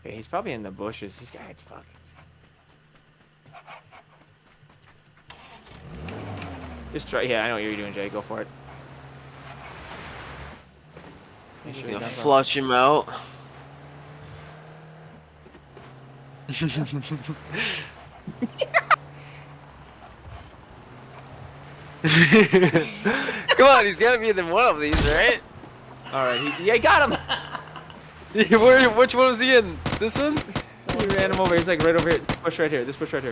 Okay, he's probably in the bushes. He's got fuck. Just try. Yeah, I know what you're doing, Jay. Go for it. Make sure he Gonna doesn't. flush him out. Come on, he's gotta be in one of these, right? All right, yeah, he got him. Which one was he in? This one? He ran him over. He's like right over here. This bush right here. This bush right here.